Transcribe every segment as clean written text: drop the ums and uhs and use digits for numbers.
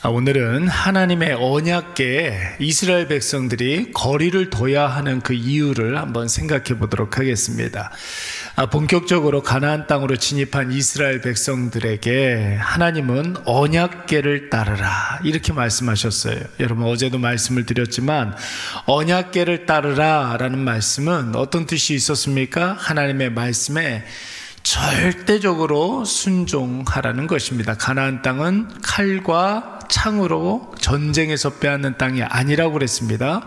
오늘은 하나님의 언약궤에 이스라엘 백성들이 거리를 둬야 하는 그 이유를 한번 생각해 보도록 하겠습니다. 본격적으로 가나안 땅으로 진입한 이스라엘 백성들에게 하나님은 언약궤를 따르라 이렇게 말씀하셨어요. 여러분 어제도 말씀을 드렸지만 언약궤를 따르라 라는 말씀은 어떤 뜻이 있었습니까? 하나님의 말씀에 절대적으로 순종하라는 것입니다. 가나안 땅은 칼과 창으로 전쟁에서 빼앗는 땅이 아니라고 그랬습니다.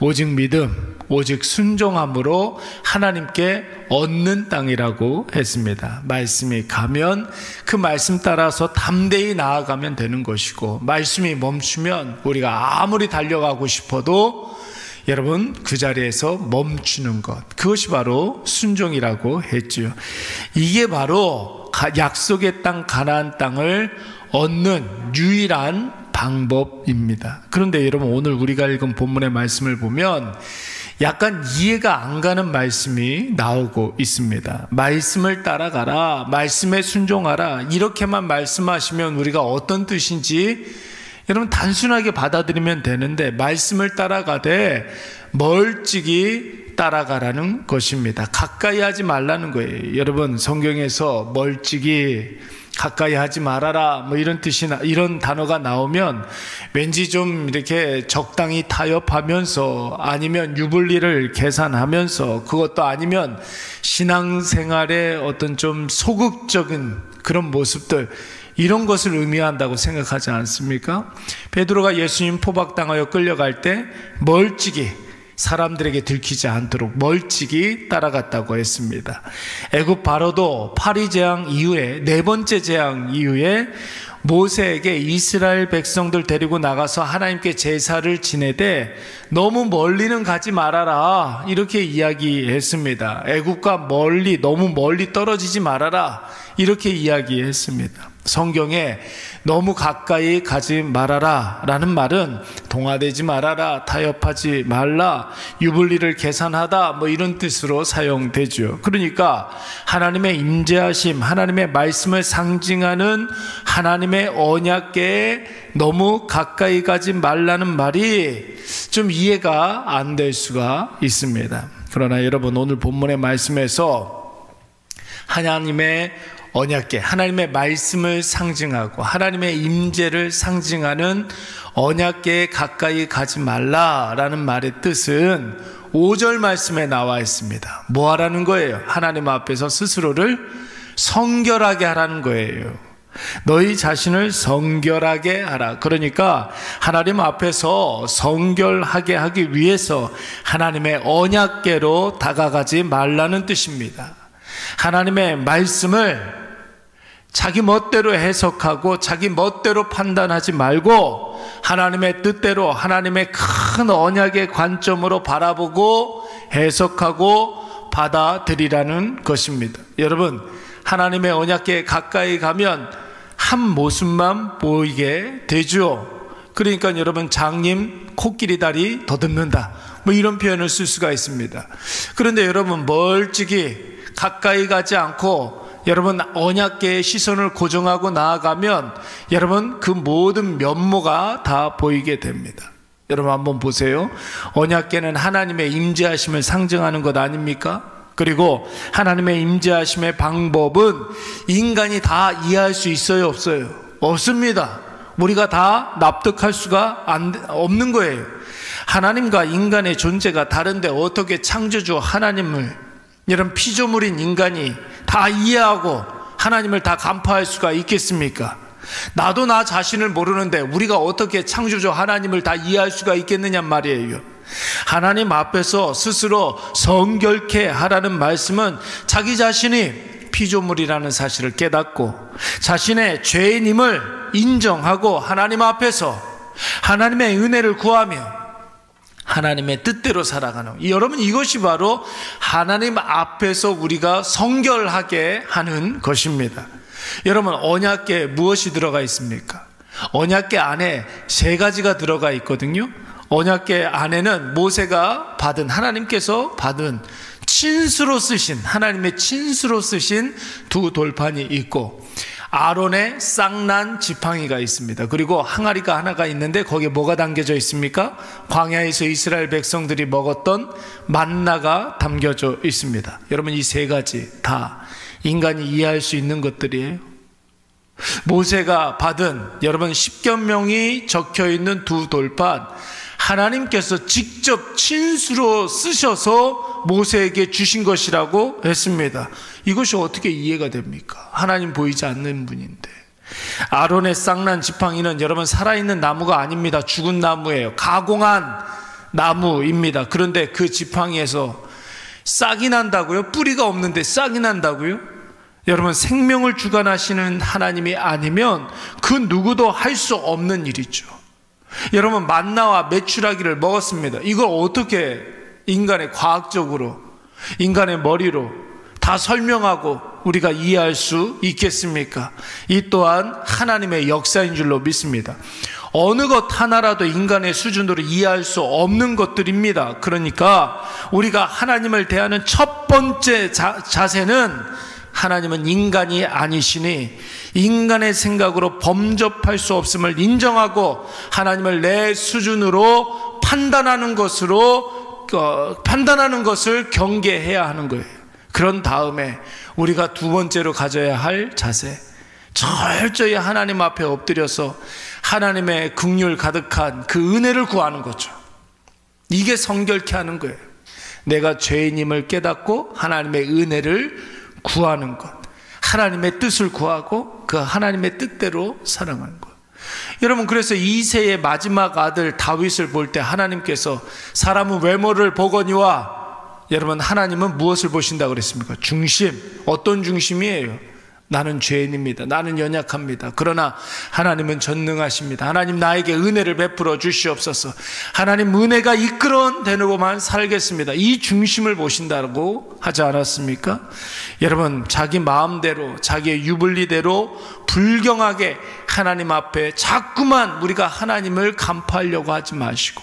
오직 믿음, 오직 순종함으로 하나님께 얻는 땅이라고 했습니다. 말씀이 가면 그 말씀 따라서 담대히 나아가면 되는 것이고, 말씀이 멈추면 우리가 아무리 달려가고 싶어도 여러분 그 자리에서 멈추는 것, 그것이 바로 순종이라고 했죠. 이게 바로 약속의 땅 가나안 땅을 얻는 유일한 방법입니다. 그런데 여러분 오늘 우리가 읽은 본문의 말씀을 보면 약간 이해가 안 가는 말씀이 나오고 있습니다. 말씀을 따라가라, 말씀에 순종하라, 이렇게만 말씀하시면 우리가 어떤 뜻인지 여러분 단순하게 받아들이면 되는데, 말씀을 따라가되 멀찍이 따라가라는 것입니다. 가까이 하지 말라는 거예요. 여러분 성경에서 멀찍이, 가까이 하지 말아라 뭐 이런 뜻이나 이런 단어가 나오면 왠지 좀 이렇게 적당히 타협하면서, 아니면 유불리를 계산하면서, 그것도 아니면 신앙생활의 어떤 좀 소극적인 그런 모습들, 이런 것을 의미한다고 생각하지 않습니까? 베드로가 예수님 포박당하여 끌려갈 때 멀찍이, 사람들에게 들키지 않도록 멀찍이 따라갔다고 했습니다. 애굽 바로도 파리 재앙 이후에, 네 번째 재앙 이후에 모세에게 이스라엘 백성들 데리고 나가서 하나님께 제사를 지내되 너무 멀리는 가지 말아라 이렇게 이야기했습니다. 애굽과 멀리, 너무 멀리 떨어지지 말아라 이렇게 이야기했습니다. 성경에 너무 가까이 가지 말아라 라는 말은 동화되지 말아라, 타협하지 말라, 유불리를 계산하다 뭐 이런 뜻으로 사용되죠. 그러니까 하나님의 임재하심, 하나님의 말씀을 상징하는 하나님의 언약궤에 너무 가까이 가지 말라는 말이 좀 이해가 안 될 수가 있습니다. 그러나 여러분 오늘 본문의 말씀에서 하나님의 언약궤, 하나님의 말씀을 상징하고 하나님의 임재를 상징하는 언약궤에 가까이 가지 말라라는 말의 뜻은 5절 말씀에 나와 있습니다. 뭐 하라는 거예요? 하나님 앞에서 스스로를 성결하게 하라는 거예요. 너희 자신을 성결하게 하라. 그러니까 하나님 앞에서 성결하게 하기 위해서 하나님의 언약궤로 다가가지 말라는 뜻입니다. 하나님의 말씀을 자기 멋대로 해석하고 자기 멋대로 판단하지 말고 하나님의 뜻대로, 하나님의 큰 언약의 관점으로 바라보고 해석하고 받아들이라는 것입니다. 여러분 하나님의 언약궤에 가까이 가면 한 모습만 보이게 되죠. 그러니까 여러분 장님 코끼리 다리 더듬는다 뭐 이런 표현을 쓸 수가 있습니다. 그런데 여러분 멀찍이 가까이 가지 않고 여러분 언약궤의 시선을 고정하고 나아가면 여러분 그 모든 면모가 다 보이게 됩니다. 여러분 한번 보세요. 언약궤는 하나님의 임재하심을 상징하는 것 아닙니까? 그리고 하나님의 임재하심의 방법은 인간이 다 이해할 수 있어요, 없어요? 없습니다. 우리가 다 납득할 수가 없는 거예요. 하나님과 인간의 존재가 다른데 어떻게 창조주 하나님을, 이런 피조물인 인간이 다 이해하고 하나님을 다 간파할 수가 있겠습니까? 나도 나 자신을 모르는데 우리가 어떻게 창조주 하나님을 다 이해할 수가 있겠느냐 말이에요. 하나님 앞에서 스스로 성결케 하라는 말씀은 자기 자신이 피조물이라는 사실을 깨닫고 자신의 죄인임을 인정하고 하나님 앞에서 하나님의 은혜를 구하며 하나님의 뜻대로 살아가는, 여러분 이것이 바로 하나님 앞에서 우리가 성결하게 하는 것입니다. 여러분 언약궤에 무엇이 들어가 있습니까? 언약궤 안에 세 가지가 들어가 있거든요. 언약궤 안에는 모세가 받은, 하나님께서 받은 친수로 쓰신, 하나님의 친수로 쓰신 두 돌판이 있고, 아론의 쌍난 지팡이가 있습니다. 그리고 항아리가 하나가 있는데 거기에 뭐가 담겨져 있습니까? 광야에서 이스라엘 백성들이 먹었던 만나가 담겨져 있습니다. 여러분, 이 세 가지 다 인간이 이해할 수 있는 것들이에요. 모세가 받은, 여러분, 십계명이 적혀있는 두 돌판, 하나님께서 직접 친수로 쓰셔서 모세에게 주신 것이라고 했습니다. 이것이 어떻게 이해가 됩니까? 하나님 보이지 않는 분인데. 아론의 쌍난 지팡이는 여러분 살아있는 나무가 아닙니다. 죽은 나무예요. 가공한 나무입니다. 그런데 그 지팡이에서 싹이 난다고요? 뿌리가 없는데 싹이 난다고요? 여러분, 생명을 주관하시는 하나님이 아니면 그 누구도 할 수 없는 일이죠. 여러분, 만나와 메추라기를 먹었습니다. 이걸 어떻게 인간의 과학적으로, 인간의 머리로 다 설명하고 우리가 이해할 수 있겠습니까? 이 또한 하나님의 역사인 줄로 믿습니다. 어느 것 하나라도 인간의 수준으로 이해할 수 없는 것들입니다. 그러니까 우리가 하나님을 대하는 첫 번째 자세는, 하나님은 인간이 아니시니 인간의 생각으로 범접할 수 없음을 인정하고 하나님을 내 수준으로 판단하는 것을 경계해야 하는 거예요. 그런 다음에 우리가 두 번째로 가져야 할 자세, 철저히 하나님 앞에 엎드려서 하나님의 긍휼 가득한 그 은혜를 구하는 거죠. 이게 성결케 하는 거예요. 내가 죄인임을 깨닫고 하나님의 은혜를 구하는 것, 하나님의 뜻을 구하고 그 하나님의 뜻대로 살아가는 것. 여러분, 그래서 이새의 마지막 아들 다윗을 볼 때 하나님께서 사람은 외모를 보거니와, 여러분, 하나님은 무엇을 보신다고 그랬습니까? 중심. 어떤 중심이에요? 나는 죄인입니다. 나는 연약합니다. 그러나 하나님은 전능하십니다. 하나님, 나에게 은혜를 베풀어 주시옵소서. 하나님, 은혜가 이끌어내고만 살겠습니다. 이 중심을 보신다고 하지 않았습니까? 여러분, 자기 마음대로, 자기의 유불리대로 불경하게 하나님 앞에 자꾸만 우리가 하나님을 간파하려고 하지 마시고,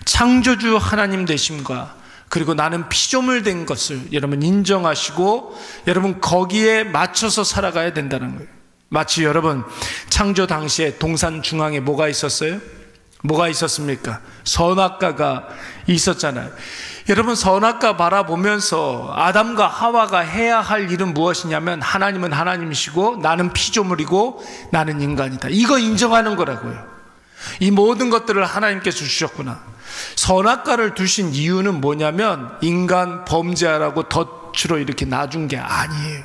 창조주 하나님 되심과 그리고 나는 피조물 된 것을 여러분 인정하시고, 여러분 거기에 맞춰서 살아가야 된다는 거예요. 마치 여러분, 창조 당시에 동산 중앙에 뭐가 있었어요? 뭐가 있었습니까? 선악과가 있었잖아요. 여러분, 선악과 바라보면서 아담과 하와가 해야 할 일은 무엇이냐면, 하나님은 하나님이시고 나는 피조물이고 나는 인간이다, 이거 인정하는 거라고요. 이 모든 것들을 하나님께서 주셨구나. 선악과를 두신 이유는 뭐냐면, 인간 범죄하라고 덫으로 이렇게 놔준 게 아니에요.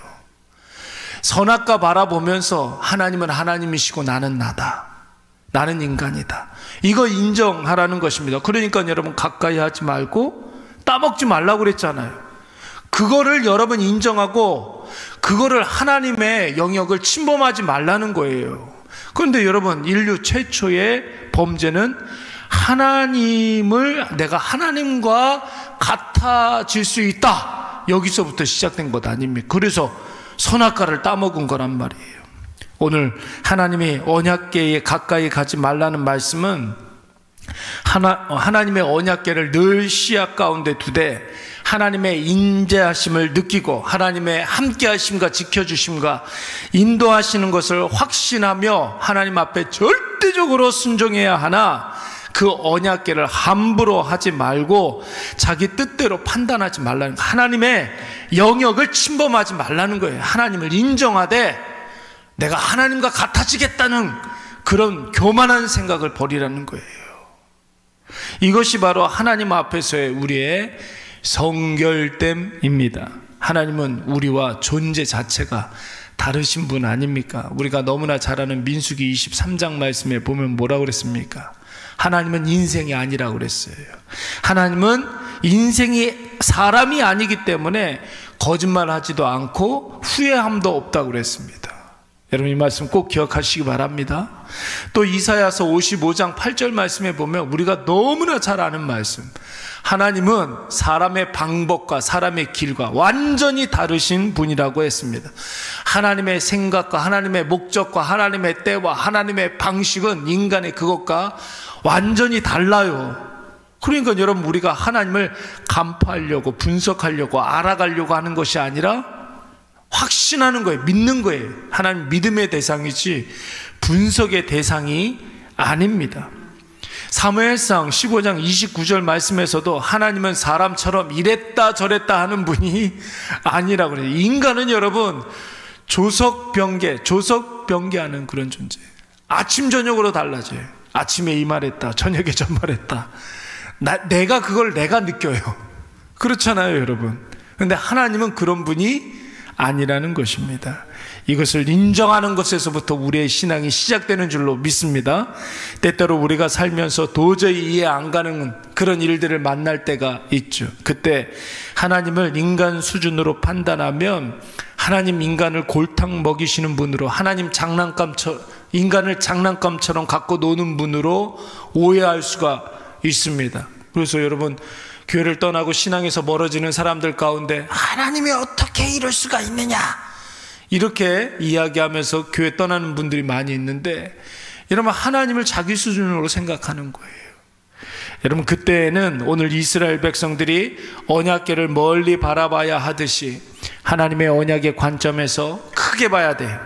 선악과 바라보면서 하나님은 하나님이시고 나는 나다, 나는 인간이다, 이거 인정하라는 것입니다. 그러니까 여러분, 가까이 하지 말고 따먹지 말라고 그랬잖아요. 그거를 여러분 인정하고 그거를 하나님의 영역을 침범하지 말라는 거예요. 그런데 여러분, 인류 최초의 범죄는 하나님을, 내가 하나님과 같아질 수 있다, 여기서부터 시작된 것 아닙니까? 그래서 선악과를 따먹은 거란 말이에요. 오늘 하나님이 언약궤에 가까이 가지 말라는 말씀은, 하나님의 언약궤를 늘 시야 가운데 두되 하나님의 인재하심을 느끼고 하나님의 함께하심과 지켜주심과 인도하시는 것을 확신하며 하나님 앞에 절대적으로 순종해야 하나, 그 언약궤를 함부로 하지 말고 자기 뜻대로 판단하지 말라는 거예요. 하나님의 영역을 침범하지 말라는 거예요. 하나님을 인정하되 내가 하나님과 같아지겠다는 그런 교만한 생각을 버리라는 거예요. 이것이 바로 하나님 앞에서의 우리의 성결됨입니다. 하나님은 우리와 존재 자체가 다르신 분 아닙니까? 우리가 너무나 잘 아는 민수기 23장 말씀에 보면 뭐라고 그랬습니까? 하나님은 인생이 아니라고 그랬어요. 하나님은 인생이 사람이 아니기 때문에 거짓말하지도 않고 후회함도 없다고 그랬습니다. 여러분, 이 말씀 꼭 기억하시기 바랍니다. 또 이사야서 55장 8절 말씀에 보면 우리가 너무나 잘 아는 말씀, 하나님은 사람의 방법과 사람의 길과 완전히 다르신 분이라고 했습니다. 하나님의 생각과 하나님의 목적과 하나님의 때와 하나님의 방식은 인간의 그것과 완전히 달라요. 그러니까 여러분, 우리가 하나님을 간파하려고 분석하려고 알아가려고 하는 것이 아니라 확신하는 거예요. 믿는 거예요. 하나님 믿음의 대상이지 분석의 대상이 아닙니다. 사무엘상 15장 29절 말씀에서도 하나님은 사람처럼 이랬다 저랬다 하는 분이 아니라고 그래요. 인간은 여러분 조석병개하는 그런 존재예요. 아침 저녁으로 달라져요. 아침에 이 말했다, 저녁에 저 말했다. 내가 그걸 내가 느껴요. 그렇잖아요, 여러분. 그런데 하나님은 그런 분이 아니라는 것입니다. 이것을 인정하는 것에서부터 우리의 신앙이 시작되는 줄로 믿습니다. 때때로 우리가 살면서 도저히 이해 안 가는 그런 일들을 만날 때가 있죠. 그때 하나님을 인간 수준으로 판단하면 하나님 인간을 골탕 먹이시는 분으로, 하나님 인간을 장난감처럼 갖고 노는 분으로 오해할 수가 있습니다. 그래서 여러분, 교회를 떠나고 신앙에서 멀어지는 사람들 가운데 하나님이 어떻게 이럴 수가 있느냐 이렇게 이야기하면서 교회 떠나는 분들이 많이 있는데, 여러분 하나님을 자기 수준으로 생각하는 거예요. 여러분 그때는 오늘 이스라엘 백성들이 언약궤를 멀리 바라봐야 하듯이 하나님의 언약의 관점에서 크게 봐야 돼요.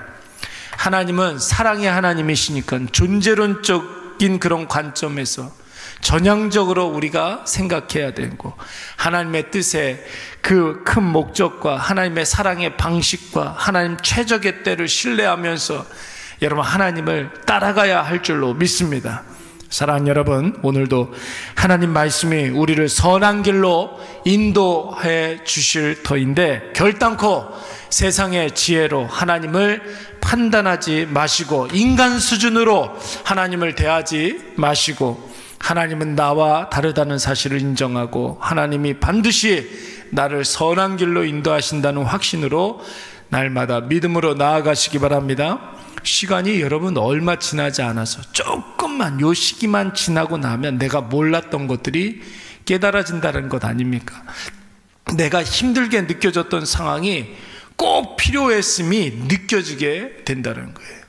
하나님은 사랑의 하나님이시니까 존재론적인 그런 관점에서 전향적으로 우리가 생각해야 되고, 하나님의 뜻의 그 큰 목적과 하나님의 사랑의 방식과 하나님 최적의 때를 신뢰하면서 여러분 하나님을 따라가야 할 줄로 믿습니다. 사랑하는 여러분, 오늘도 하나님 말씀이 우리를 선한 길로 인도해 주실 터인데, 결단코 세상의 지혜로 하나님을 판단하지 마시고 인간 수준으로 하나님을 대하지 마시고, 하나님은 나와 다르다는 사실을 인정하고 하나님이 반드시 나를 선한 길로 인도하신다는 확신으로 날마다 믿음으로 나아가시기 바랍니다. 시간이 여러분 얼마 지나지 않아서 조금만, 요 시기만 지나고 나면 내가 몰랐던 것들이 깨달아진다는 것 아닙니까? 내가 힘들게 느껴졌던 상황이 꼭 필요했음이 느껴지게 된다는 거예요.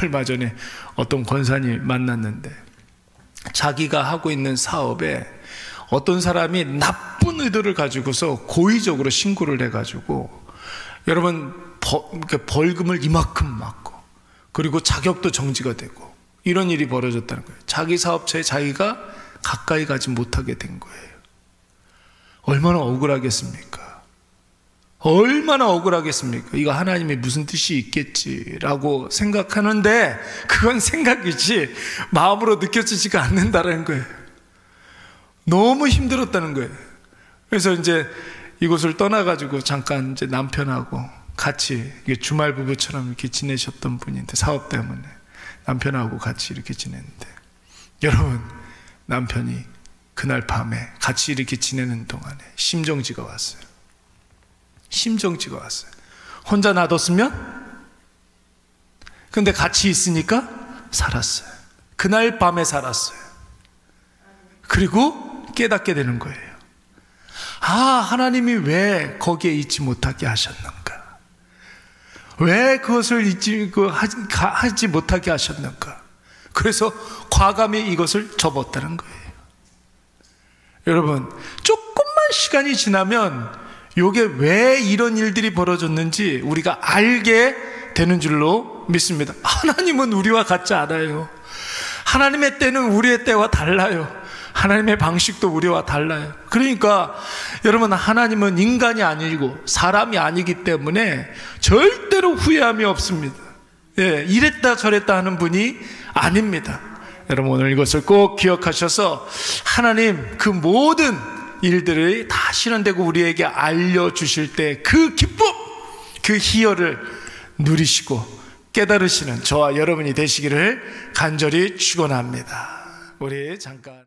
얼마 전에 어떤 권사님 만났는데 자기가 하고 있는 사업에 어떤 사람이 나쁜 의도를 가지고서 고의적으로 신고를 해가지고 여러분 벌금을 이만큼 맞고, 그리고 자격도 정지가 되고, 이런 일이 벌어졌다는 거예요. 자기 사업체에 자기가 가까이 가지 못하게 된 거예요. 얼마나 억울하겠습니까? 얼마나 억울하겠습니까? 이거 하나님이 무슨 뜻이 있겠지라고 생각하는데 그건 생각이지 마음으로 느껴지지가 않는다는 거예요. 너무 힘들었다는 거예요. 그래서 이제 이곳을 떠나가지고 잠깐 이제 남편하고 같이 주말 부부처럼 이렇게 지내셨던 분인데, 사업 때문에 남편하고 같이 이렇게 지냈는데, 여러분 남편이 그날 밤에 같이 이렇게 지내는 동안에 심정지가 왔어요. 심정지가 왔어요. 혼자 놔뒀으면? 근데 같이 있으니까 살았어요. 그날 밤에 살았어요. 그리고 깨닫게 되는 거예요. 아, 하나님이 왜 거기에 있지 못하게 하셨는가? 왜 그것을 하지 못하게 하셨는가? 그래서 과감히 이것을 접었다는 거예요. 여러분, 조금만 시간이 지나면 이게 왜 이런 일들이 벌어졌는지 우리가 알게 되는 줄로 믿습니다. 하나님은 우리와 같지 않아요. 하나님의 때는 우리의 때와 달라요. 하나님의 방식도 우리와 달라요. 그러니까 여러분, 하나님은 인간이 아니고 사람이 아니기 때문에 절대로 후회함이 없습니다. 예, 이랬다 저랬다 하는 분이 아닙니다. 여러분, 오늘 이것을 꼭 기억하셔서 하나님 그 모든 일들이 다 실현되고 우리에게 알려주실 때 그 기쁨, 그 희열을 누리시고 깨달으시는 저와 여러분이 되시기를 간절히 축원합니다. 우리 잠깐